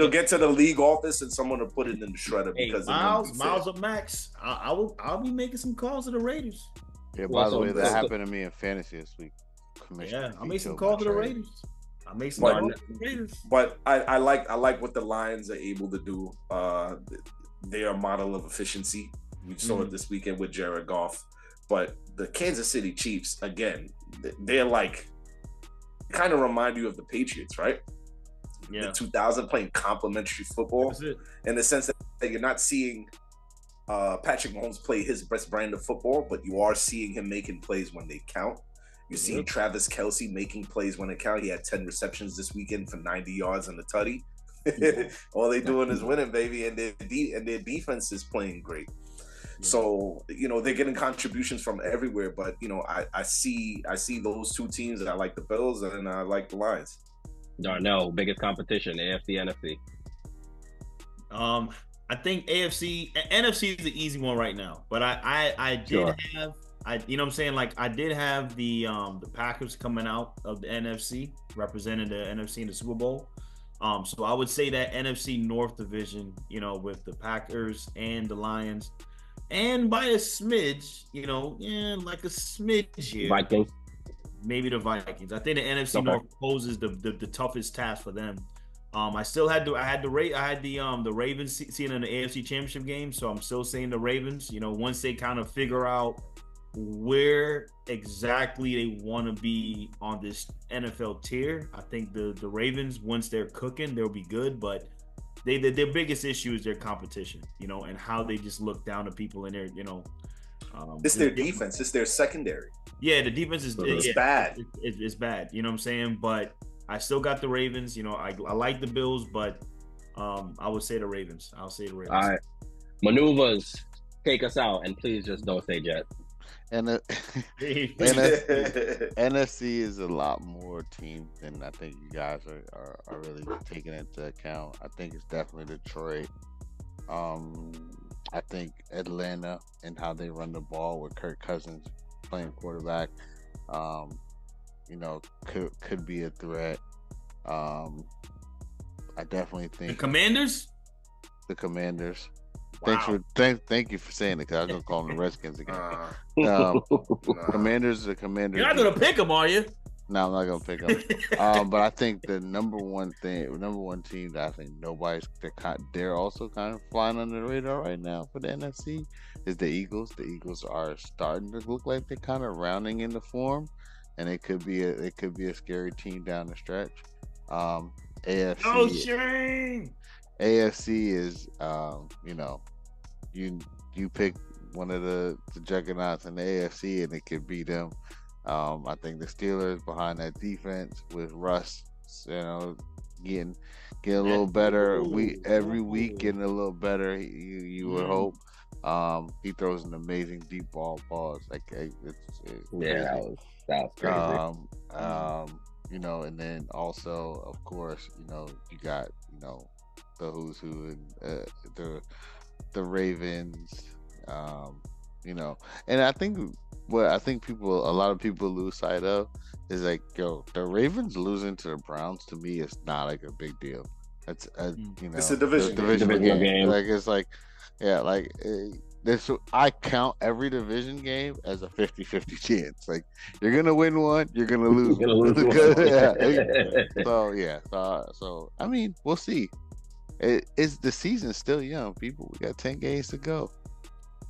Speaker 3: get to the league office and someone will put it in the shredder because
Speaker 2: Miles or Max. I'll be making some calls to the Raiders.
Speaker 1: Yeah, by the way, that happened to me in fantasy this week.
Speaker 2: I'll make some calls to the Raiders.
Speaker 3: But I like what the Lions are able to do. They are a model of efficiency. We saw it this weekend with Jared Goff. But the Kansas City Chiefs, again, they're like, kind of remind you of the Patriots, right?
Speaker 2: Yeah.
Speaker 3: The 2000 playing complementary football in the sense that you're not seeing Patrick Mahomes play his best brand of football, but you are seeing him making plays when they count. You're seeing Travis Kelce making plays when they count. He had 10 receptions this weekend for 90 yards and a tutty. All they doing is winning, baby, and their defense is playing great. So, you know, they're getting contributions from everywhere, but, you know, I see those two teams, and I like the Bills and I like the Lions.
Speaker 4: Darnell, biggest competition, AFC, NFC.
Speaker 2: I think NFC is the easy one right now, but I did have, you know what I'm saying? Like, I did have the Packers coming out of the NFC, representing the NFC in the Super Bowl. So I would say that NFC North division, you know, with the Packers and the Lions, and by a smidge, you know, like a smidge here.
Speaker 4: Vikings.
Speaker 2: Maybe the Vikings. I think the NFC North poses the toughest task for them. I had the Ravens seeing in the AFC Championship game, so I'm still saying the Ravens. You know, once they kind of figure out where exactly they want to be on this NFL tier, I think the Ravens, once they're cooking, they'll be good. But their biggest issue is their competition, you know, and how they just look down to people in their, you know.
Speaker 3: It's their defense. It's their secondary.
Speaker 2: Yeah, the defense is
Speaker 3: bad.
Speaker 2: It's bad. You know what I'm saying? But I still got the Ravens. You know, I like the Bills, but I would say the Ravens. I'll say the Ravens.
Speaker 4: All right. Maneuvers, take us out, and please just don't say Jets.
Speaker 1: And NFC is a lot more teams than I think you guys are really taking into account. I think it's definitely Detroit. I think Atlanta and how they run the ball with Kirk Cousins playing quarterback, you know, could be a threat. I definitely think
Speaker 2: the Commanders.
Speaker 1: Wow. Thank you for saying it, because I was gonna call them the Redskins again. Commanders. You're
Speaker 2: not gonna pick them, are you?
Speaker 1: No, I'm not gonna pick them. But I think the number one team that I think they're also kind of flying under the radar right now for the NFC is the Eagles. The Eagles are starting to look like they're kind of rounding into form, and it could be a scary team down the stretch. AFC.
Speaker 2: Oh, shame.
Speaker 1: AFC is, you know, you pick one of the juggernauts in the AFC and it could beat them. I think the Steelers behind that defense with Russ, you know, getting a little better every week, getting a little better. You would hope. He throws an amazing deep balls. Like it's
Speaker 4: that was crazy.
Speaker 1: You know, and then also, of course, you know, you got, you know, the who's who and the Ravens, you know, and I think a lot of people lose sight of is like, yo, the Ravens losing to the Browns to me is not like a big deal. It's you know,
Speaker 3: it's a division
Speaker 1: game. Like it's like, yeah, like I count every division game as a 50-50 chance. Like you're gonna win one, you're gonna lose. So I mean, we'll see. It's the season's still young, people. We got 10 games to go.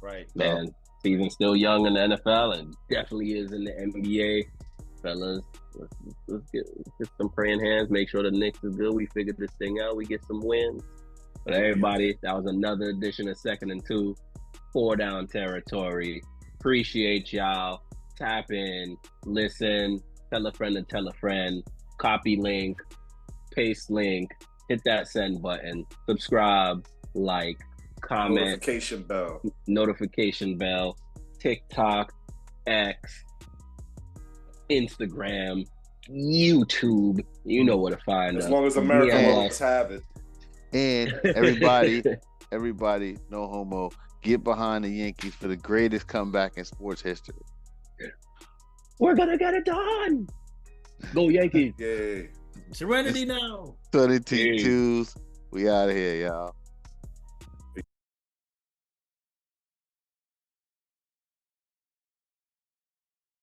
Speaker 2: Right,
Speaker 4: man. Season's still young in the NFL and definitely is in the NBA, fellas. Let's get some praying hands. Make sure the Knicks is good. We figured this thing out. We get some wins. But everybody, that was another edition of 2nd and 2, 4 Down Territory. Appreciate y'all. Tap in, listen, tell a friend to tell a friend. copy link, paste link, hit that send button, subscribe, like, comment,
Speaker 3: notification bell,
Speaker 4: TikTok, X, Instagram, YouTube. You know where to find us.
Speaker 3: As long as America wants have it.
Speaker 1: And everybody, no homo, get behind the Yankees for the greatest comeback in sports history.
Speaker 4: We're gonna get it done. Go Yankees.
Speaker 3: Yay.
Speaker 2: Serenity now.
Speaker 1: 22s. We out of here, y'all.